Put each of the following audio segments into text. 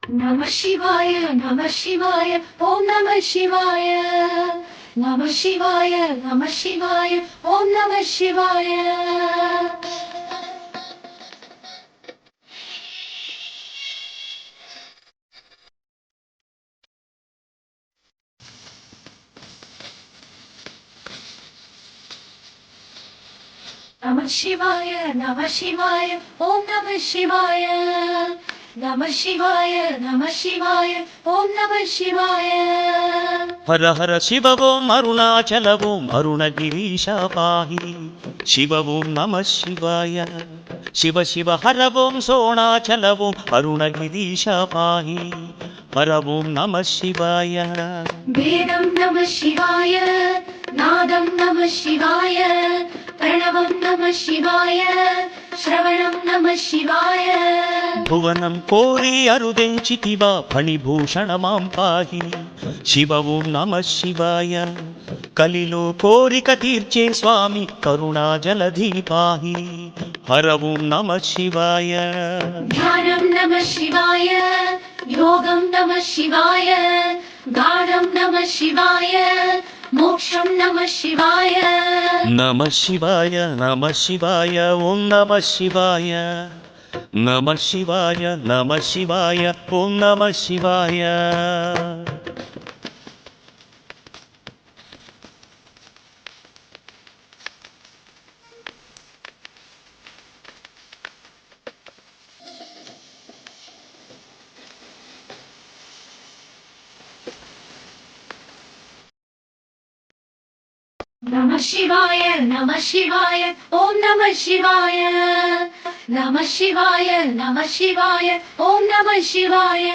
Namah Shivaya, Namah Shivaya, Om Namah Shivaya. Namah Shivaya, Namah Shivaya, Om Namah Shivaya. Namah Shivaya, Namah Shivaya, Om Namah Shivaya. Namah Shivaya, Namah Shivaya, Om Namah Shivaya. హర హర శివ ఓం అరుణాచల ఓం అరుణగిరీశ పాహి శివ ఓం నమ శివాయ శివ శివ హర ఓం సోణాచల ఓం అరుణగిరీశ పాహి హర ఓం నమ శివాయ వేదం నమః శివాయ, నాదం నమః శివాయ, ప్రణవం నమః శివాయ, శ్రవణం నమః శివాయ. భువనం కోరి అరుదెంచితివా ఫణిభూషణ మాం పాహి శివ ఓం నమ శివాయ కలిలో కోరిక తీర్చే స్వామి కరుణా జలధి పాహి హర ఓం నమ శివాయ ధ్యానం నమః శివాయ, యోగం నమః శివాయ, గాఢం నమః శివాయ, మోక్షం నమః శివాయ. నమ శివాయ నమ శివాయ ఓం నమ శివాయ నమ శివాయ నమ శివాయ ఓం నమ శివాయ నమః శివాయ, నమః శివాయ, ఓం నమః శివాయ. నమః శివాయ, నమః శివాయ, ఓం నమః శివాయ.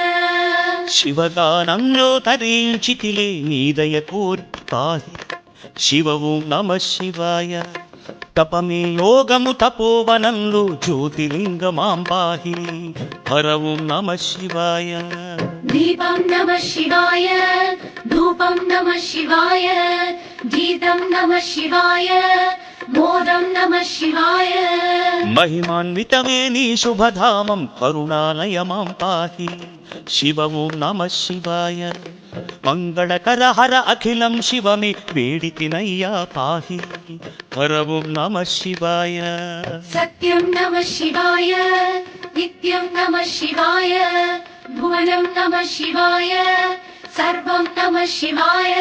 శివగానంలో తరించితిలే నీదయ కోరి పాహి శివ ఓం నమ శివాయ తపమే యోగము తపోవనంలో జ్యోతిలింగమాం పాహి హర ఓం నమ శివాయ దీపం నమః శివాయ, ధూపం నమః శివాయ, గీతం నమః శివాయ, మోదం నమః శివాయ. మహిమాన్వితమే నీ శుభధామం కరుణాలయమాం పాహి శివ ఓం నమ శివాయ మంగళకర హర అఖిలం శివమే వేడితినయ్యా పాహి హర ఓం నమ శివాయ సత్యం నమః శివాయ, నిత్యం నమః శివాయ, భువనం నమః శివాయ, సర్వం నమః శివాయ.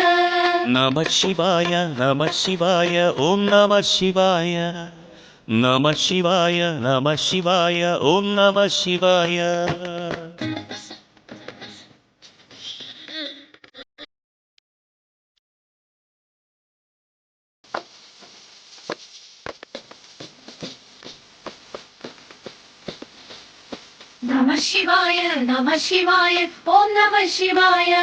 నమ శివాయ నమ శివాయ ఓం నమ శివాయ నమ శివాయ నమ శివాయ ఓం నమ శివాయ నమః శివాయ, నమః శివాయ, ఓం నమః శివాయ.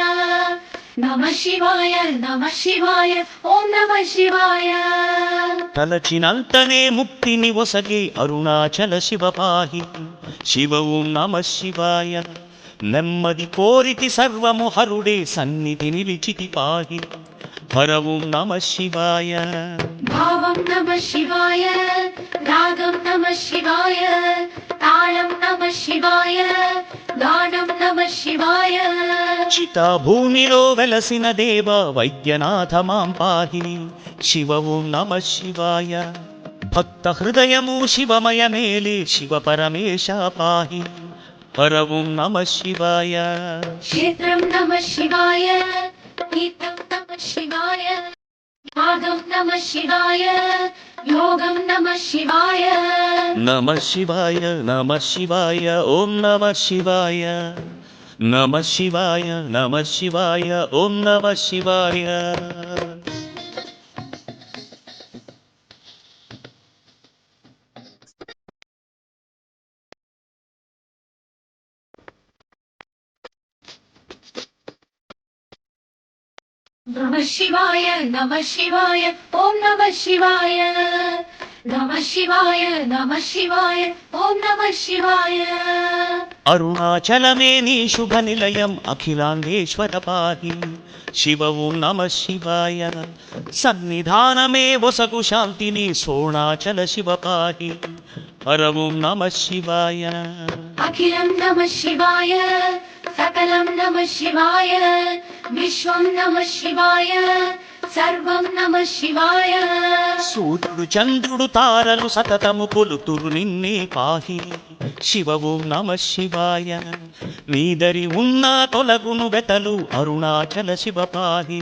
నమః శివాయ, నమః శివాయ, ఓం నమః శివాయ. తలచినంతనే ముక్తిని ఒసగే అరుణాచల శివ పాహి శివ ఓం నమ శివాయ నెమ్మది కోరితి సర్వము హరుడే సన్నిధి నిలిచితి పాహి హర ఓం నమ శివాయ భావం నమః శివాయ, రాగం నమః శివాయ, తాళం నమః శివాయ, గానం నమః శివాయ. చితా భూమిలో వెలసిన దేవ వైద్యనాథ మాం పాహి శివ ఓం నమ శివాయ భక్త హృదయము శివమయ మేలే శివ పరమేశ పాహి హర ఓం నమ శివాయ క్షేత్రం నమః శివాయ, గీతం నమః శివాయ, నాదం నమః శివాయ, యోగం నమః శివాయ. నమ శివాయ నమ శివాయ ఓం నమ శివాయ నమ శివాయ నమ శివాయ ఓం నమ శివాయ నమః శివాయ, నమః శివాయ, ఓం నమః శివాయ. నమః శివాయ, నమః శివాయ, ఓం నమః శివాయ. అరుణాచలమే నీ శుభ నిలయం అఖిలాండేశ్వర పాహి శివ ఓం నమ శివాయ సన్నిధానమే వసగు శాంతిని సోణాచల శివ పాహి హర ఓం నమ శివాయ అఖిలం నమః శివాయ, सकलं नमः शिवाय विश्वं नमः शिवाय सर्वं नमः शिवाय సూర్యుడు చంద్రుడు తారలు సతతము కొలుతురు నిన్నే పాహి శివ ఓం నమ శివాయ నీదరి ఉన్న తొలగును వెతలు అరుణాచల శివ పాహి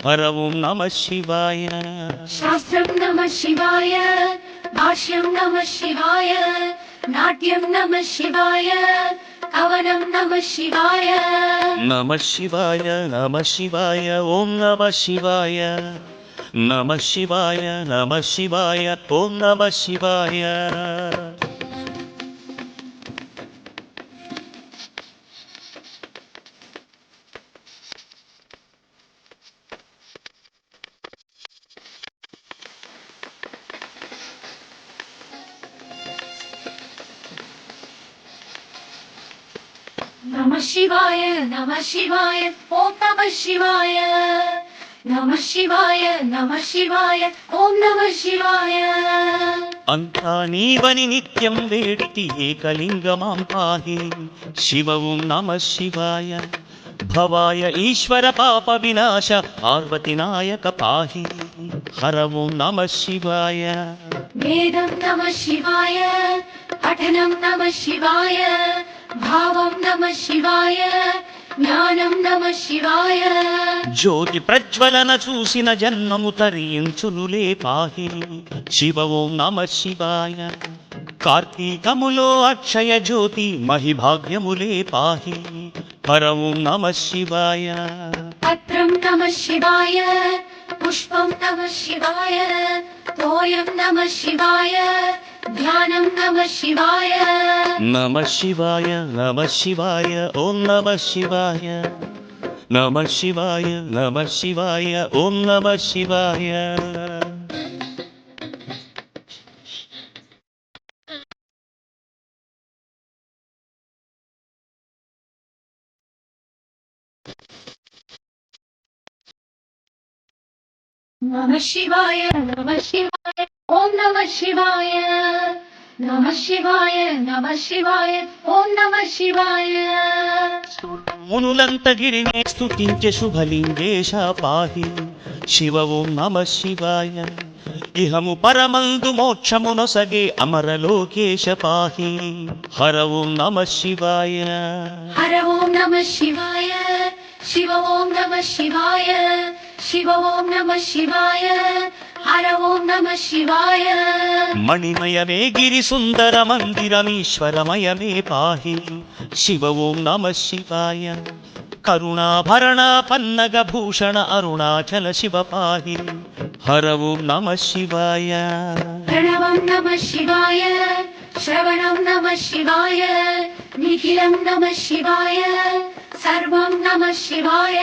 హర ఓం నమ శివాయ शास्त्रं नमः शिवाय भाष्यं नमः शिवाय नाट्यं नमः शिवाय कवनं नमः शिवाय నమ శివాయ నమ శివాయ ఓం నమ శివాయ నమ శివాయ నమ శివాయ ఓం నమ శివాయ नमः शिवाय नमः शिवाय ॐ नमः शिवाय नमः शिवाय नमः शिवाय ॐ नमः शिवाय అంతా నీవని నిత్యం వేడితి ఏకలింగమాం పాహి శివ ఓం నమ శివాయ భవాయ ఈశ్వర పాప వినాశ పార్వతి నాయక పాహి హర ఓం నమ శివాయ वेदं नमः शिवाय पठनं नमः शिवाय भावं नमः शिवाय ज्ञानं नमः शिवाय జ్యోతి ప్రజ్వలన చూసిన జన్మము తరించునులే పాహి శివ ఓం నమ శివాయ కార్తీకములో అక్షయ జ్యోతి మహిభాగ్యములే పాహి హర ఓం నమ శివాయ पत्रं नमः शिवाय पुष्पं नमः शिवाय तोयं नमः शिवाय ध्यानं नमः शिवाय నమ శివాయ నమ శివాయ ఓం నమ శివాయ నమ శివాయ నమ శివాయ ఓం నమ శివాయ नमः शिवाय नमः शिवाय ॐ नमः शिवाय नमः शिवाय नमः शिवाय ॐ नमः शिवाय మునులంత గిరిని స్తుతించే శుభలింగేశ పాహి శివ ఓం నమ శివాయ ఇహము పరమందు మోక్షమునొసగే అమరలోకేశ పాహి హర ఓం నమ శివాయ हर ॐ नमः शिवाय शिव ॐ नमः शिवाय शिव ॐ नमः शिवाय हर ॐ नमः शिवाय మణిమయమే గిరి సుందర మందిరమీశ్వరమయమే పాహి శివ ఓం నమ శివాయ కరుణాభరణ పన్నగ భూషణ అరుణాచల శివ పాహి హర ఓం నమ శివాయ प्रणवं नमः शिवाय श्रवणं नमः शिवाय निखिलं नमः शिवाय सर्वं नमः शिवाय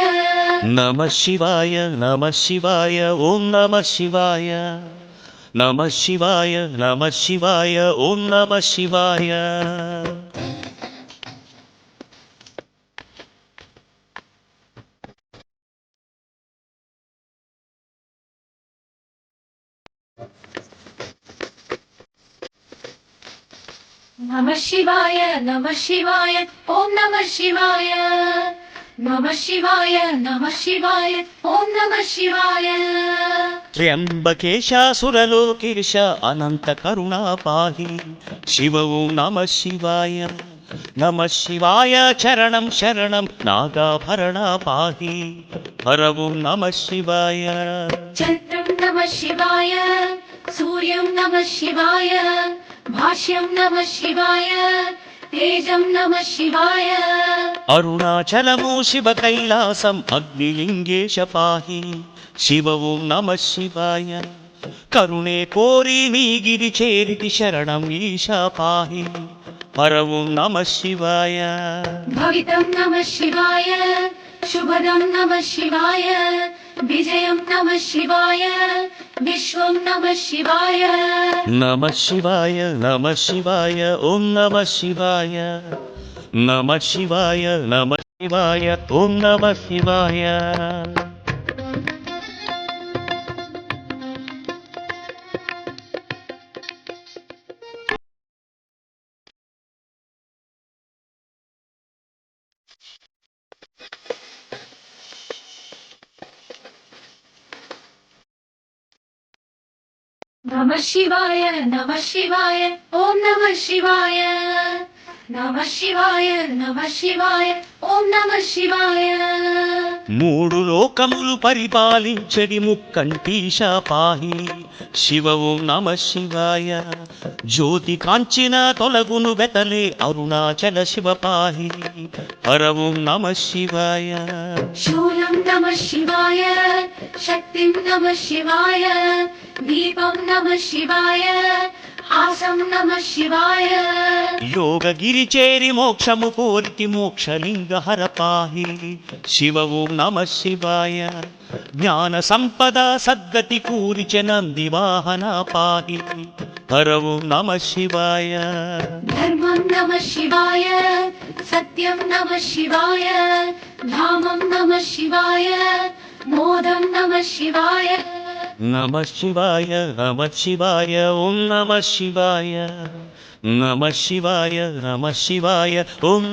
నమ శివాయ నమ శివాయ ఓం నమ శివాయ నమ శివాయ నమ శివాయ ఓం నమ శివాయ नमः शिवाय नमः शिवाय ॐ नमः शिवाय नमः शिवाय नमः शिवाय ॐ नमः शिवाय త్ర్యంబకేశాసురలోకేశ అనంత కరుణా పాహి శివ ఓం నమ శివాయ నమ శివాయ చరణం శరణం నాగాభరణ పాహి హర ఓం నమ శివాయ चन्द्रं नमः शिवाय सूर्यं नमः शिवाय भाष्यं नमः शिवाय तेजं नमः शिवाय అరుణాచలము శివ కైలాసం అగ్నిలింగేశ పాహి శివ ఓం నమ శివాయ కరుణే కోరి నీ గిరి చేరితి శరణం ఈశా పాహి హర ఓం నమ శివాయ भवितं नमः शिवाय शुभदं नमः शिवाय विजयं नमः शिवाय विश्वं नमः शिवाय నమ శివాయ నమ శివాయ ఓం నమ శివాయ నమ శివాయ నమ శివాయ ఓం నమ శివాయ नमः शिवाय नमः शिवाय ॐ नमः शिवाय नमः शिवाय नमः शिवाय ॐ नमः शिवाय మూడు లోకములు పరిపాలించడి ముక్కంటీశ పాహి శివ ఓం నమ శివాయ జ్యోతి కాంచిన తొలగును వెతలే అరుణాచల శివ పాహి హర ఓం నమ శివాయ शूलं नमः शिवाय शक्तिं नमः शिवाय दीपं नमः शिवाय हासं नमः शिवाय యోగగిరి చేరి మోక్షము కోరితి మోక్షలింగ హర పాహి శివ ఓం నమ శివాయ జ్ఞాన సంపద సద్గతి కూరిచె నంది వాహన పాహి హర ఓం నమ శివాయ धर्मं नमः शिवाय सत्यं नमः शिवाय धामं नमः शिवाय मोदं नमः शिवाय నమ శివాయ నమ శివాయ ఓం నమ శివాయ నమ శివాయ నమ శివాయ ఓం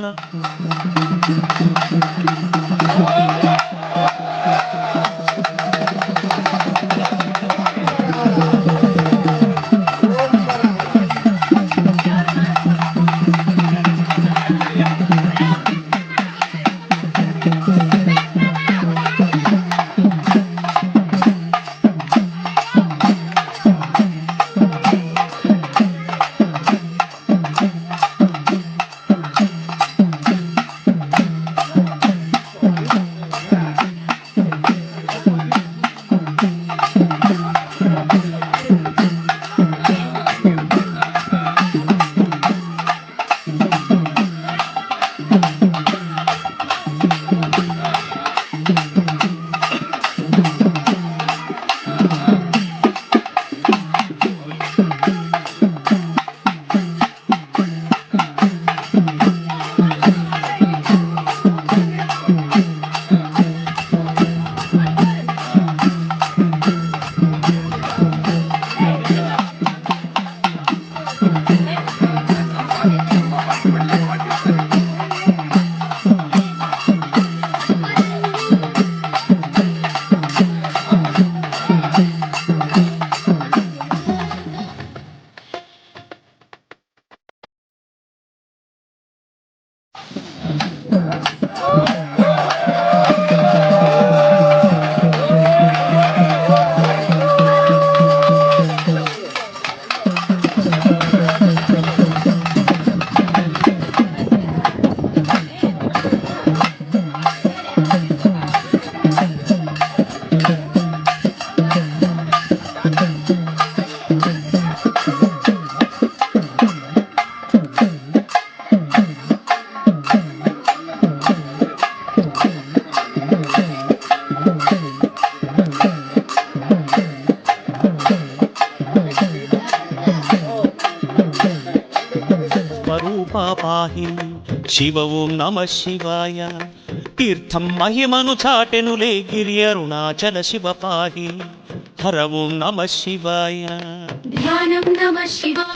స్వరూపా పాహి శివ ఓం నమ శివాయ తీర్థం మహిమను చాటెనులే గిరి అరుణాచల శివ పాహి హర ఓం నమ శివాయ ध्यानं नमः शिवाय